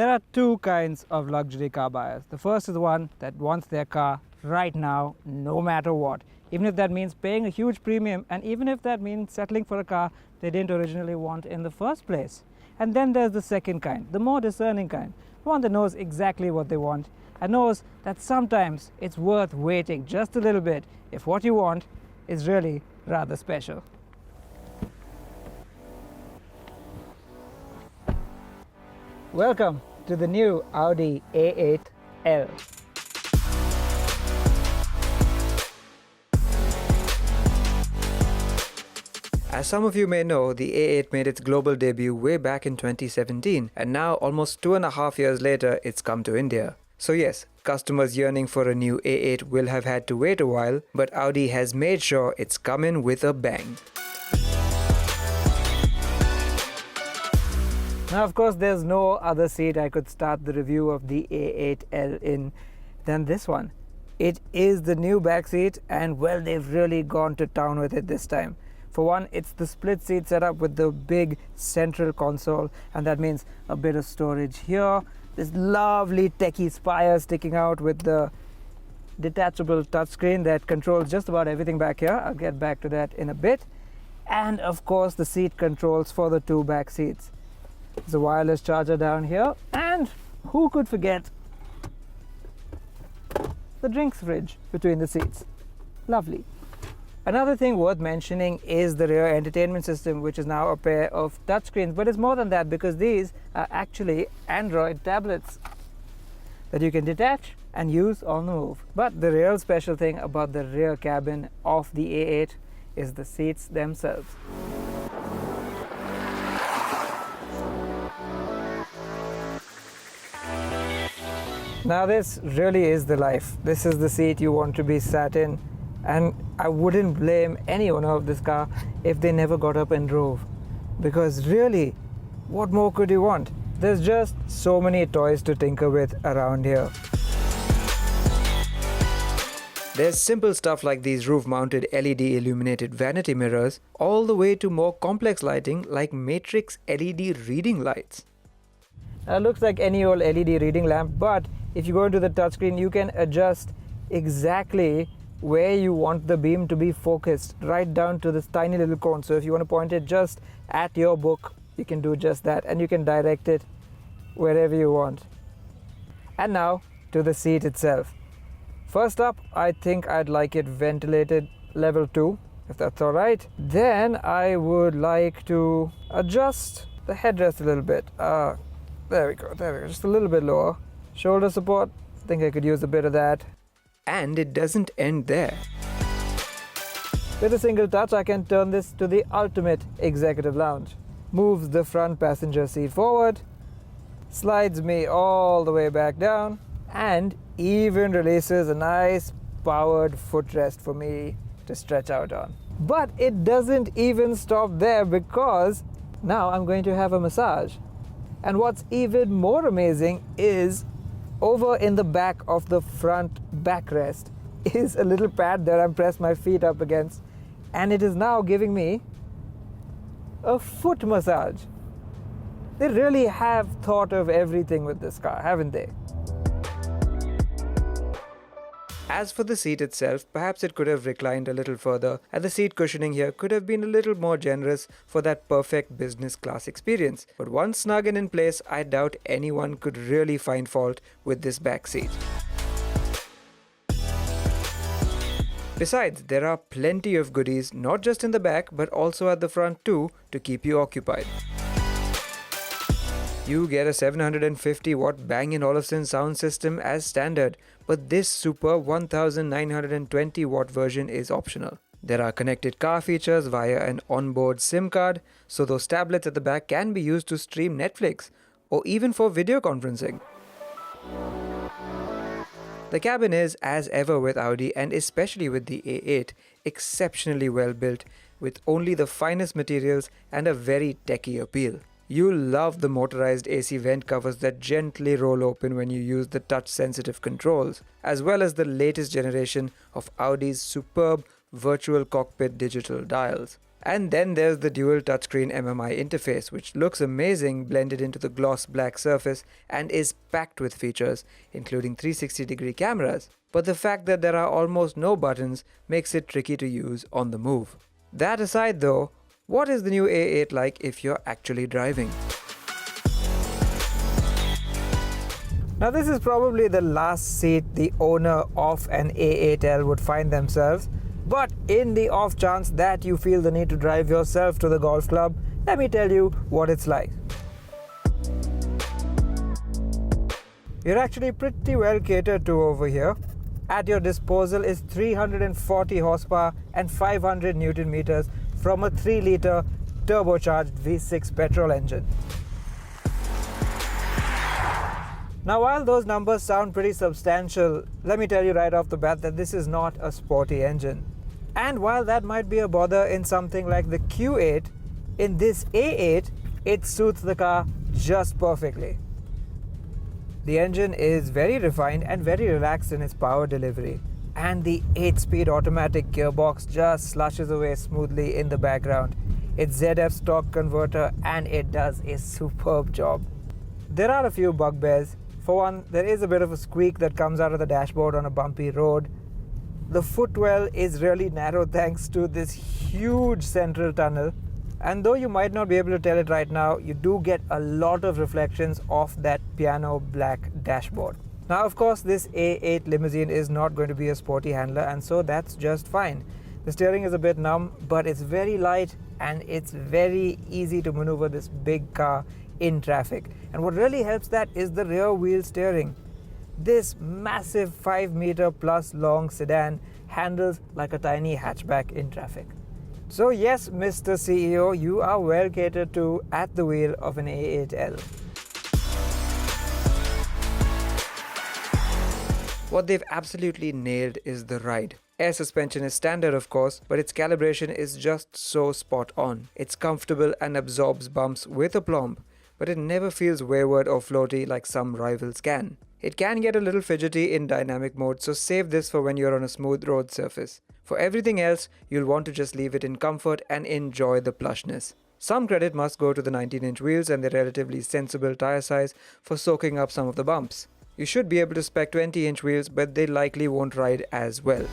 There are two kinds of luxury car buyers. The first is the one that wants their car right now, no matter what. Even if that means paying a huge premium, and even if that means settling for a car they didn't originally want in the first place. And then there's the second kind, the more discerning kind, the one that knows exactly what they want and knows that sometimes it's worth waiting just a little bit if what you want is really rather special. Welcome to the new Audi A8 L. As some of you may know, the A8 made its global debut way back in 2017, and now almost 2.5 years later it's come to India. So yes, customers yearning for a new A8 will have had to wait a while, but Audi has made sure it's come in with a bang. Now of course there's no other seat I could start the review of the A8L in than this one. It is the new back seat, and well, they've really gone to town with it this time. For one, it's the split seat setup with the big central console, and that means a bit of storage here. This lovely techie spire sticking out with the detachable touchscreen that controls just about everything back here. I'll get back to that in a bit. And of course the seat controls for the two back seats. There's a wireless charger down here, and who could forget the drinks fridge between the seats. Lovely. Another thing worth mentioning is the rear entertainment system, which is now a pair of touchscreens, but it's more than that because these are actually Android tablets that you can detach and use on the move. But the real special thing about the rear cabin of the A8 is the seats themselves. Now this really is the life. This is the seat you want to be sat in, and I wouldn't blame any owner of this car if they never got up and drove, because really, what more could you want? There's just so many toys to tinker with around here. There's simple stuff like these roof-mounted LED illuminated vanity mirrors, all the way to more complex lighting like matrix LED reading lights. Now, it looks like any old LED reading lamp, but if you go into the touchscreen, you can adjust exactly where you want the beam to be focused, right down to this tiny little cone. So if you want to point it just at your book, you can do just that, and you can direct it wherever you want. And now to the seat itself. First up, I think I'd like it ventilated level 2, if that's all right. Then I would like to adjust the headrest a little bit. There we go, just a little bit lower. Shoulder support, I think I could use a bit of that. And it doesn't end there. With a single touch, I can turn this to the ultimate executive lounge. Moves the front passenger seat forward, slides me all the way back down, and even releases a nice powered footrest for me to stretch out on. But it doesn't even stop there, because now I'm going to have a massage. And what's even more amazing is over in the back of the front backrest is a little pad that I'm pressed my feet up against, and it is now giving me a foot massage. They really have thought of everything with this car, haven't they? As for the seat itself, perhaps it could have reclined a little further, and the seat cushioning here could have been a little more generous for that perfect business class experience. But once snug and in place, I doubt anyone could really find fault with this back seat. Besides, there are plenty of goodies, not just in the back, but also at the front too, to keep you occupied. You get a 750 watt Bang & Olufsen sound system as standard, but this super 1920 watt version is optional. There are connected car features via an onboard SIM card, so those tablets at the back can be used to stream Netflix, or even for video conferencing. The cabin is, as ever with Audi, and especially with the A8, exceptionally well built, with only the finest materials and a very techie appeal. You'll love the motorized AC vent covers that gently roll open when you use the touch-sensitive controls, as well as the latest generation of Audi's superb virtual cockpit digital dials. And then there's the dual touchscreen MMI interface, which looks amazing blended into the gloss black surface and is packed with features, including 360-degree cameras. But the fact that there are almost no buttons makes it tricky to use on the move. That aside though, what is the new A8 like if you're actually driving? Now this is probably the last seat the owner of an A8L would find themselves. But in the off chance that you feel the need to drive yourself to the golf club, let me tell you what it's like. You're actually pretty well catered to over here. At your disposal is 340 horsepower and 500 Newton meters from a 3-litre turbocharged V6 petrol engine. Now while those numbers sound pretty substantial, let me tell you right off the bat that this is not a sporty engine. And while that might be a bother in something like the Q8, in this A8, it suits the car just perfectly. The engine is very refined and very relaxed in its power delivery, and the 8-speed automatic gearbox just slushes away smoothly in the background. It's ZF stock converter and it does a superb job. There are a few bugbears. For one, there is a bit of a squeak that comes out of the dashboard on a bumpy road. The footwell is really narrow thanks to this huge central tunnel, and though you might not be able to tell it right now, you do get a lot of reflections off that piano black dashboard. Now of course this A8 limousine is not going to be a sporty handler, and so that's just fine. The steering is a bit numb, but it's very light and it's very easy to maneuver this big car in traffic. And what really helps that is the rear wheel steering. This massive 5-meter plus long sedan handles like a tiny hatchback in traffic. So yes, Mr. CEO, you are well catered to at the wheel of an A8L. What they've absolutely nailed is the ride. Air suspension is standard of course, but its calibration is just so spot on. It's comfortable and absorbs bumps with aplomb, but it never feels wayward or floaty like some rivals can. It can get a little fidgety in dynamic mode, so save this for when you're on a smooth road surface. For everything else, you'll want to just leave it in comfort and enjoy the plushness. Some credit must go to the 19-inch wheels and their relatively sensible tire size for soaking up some of the bumps. You should be able to spec 20-inch wheels, but they likely won't ride as well.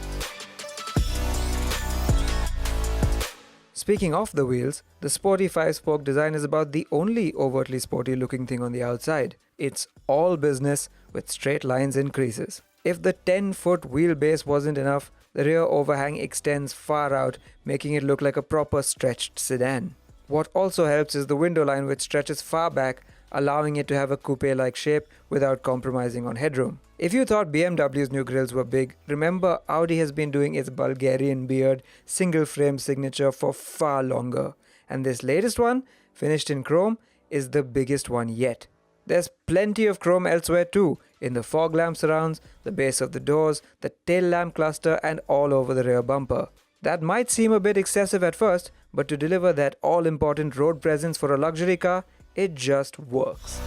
Speaking of the wheels, the sporty 5-spoke design is about the only overtly sporty looking thing on the outside. It's all business with straight lines and creases. If the 10-foot wheelbase wasn't enough, the rear overhang extends far out, making it look like a proper stretched sedan. What also helps is the window line, which stretches far back, allowing it to have a coupe-like shape without compromising on headroom. If you thought BMW's new grills were big, remember Audi has been doing its Bulgarian beard single frame signature for far longer, and this latest one, finished in chrome, is the biggest one yet. There's plenty of chrome elsewhere too, in the fog lamp surrounds, the base of the doors, the tail lamp cluster, and all over the rear bumper. That might seem a bit excessive at first, but to deliver that all-important road presence for a luxury car, it just works.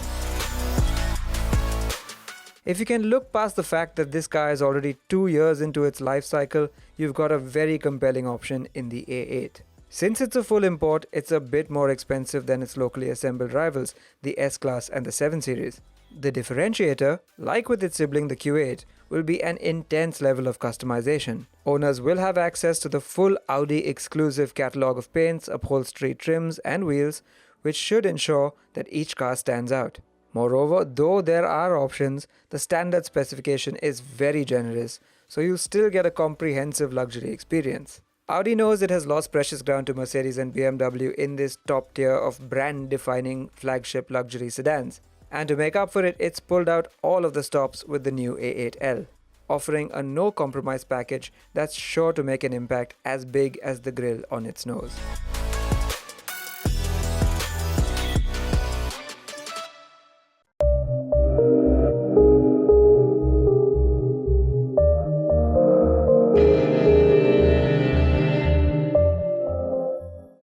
If you can look past the fact that this car is already 2 years into its life cycle, you've got a very compelling option in the A8. Since it's a full import, it's a bit more expensive than its locally assembled rivals, the S-Class and the 7 Series. The differentiator, like with its sibling the Q8, will be an intense level of customization. Owners will have access to the full Audi exclusive catalogue of paints, upholstery, trims and wheels, which should ensure that each car stands out. Moreover, though there are options, the standard specification is very generous, so you'll still get a comprehensive luxury experience. Audi knows it has lost precious ground to Mercedes and BMW in this top tier of brand-defining flagship luxury sedans. And to make up for it, it's pulled out all of the stops with the new A8L, offering a no-compromise package that's sure to make an impact as big as the grille on its nose.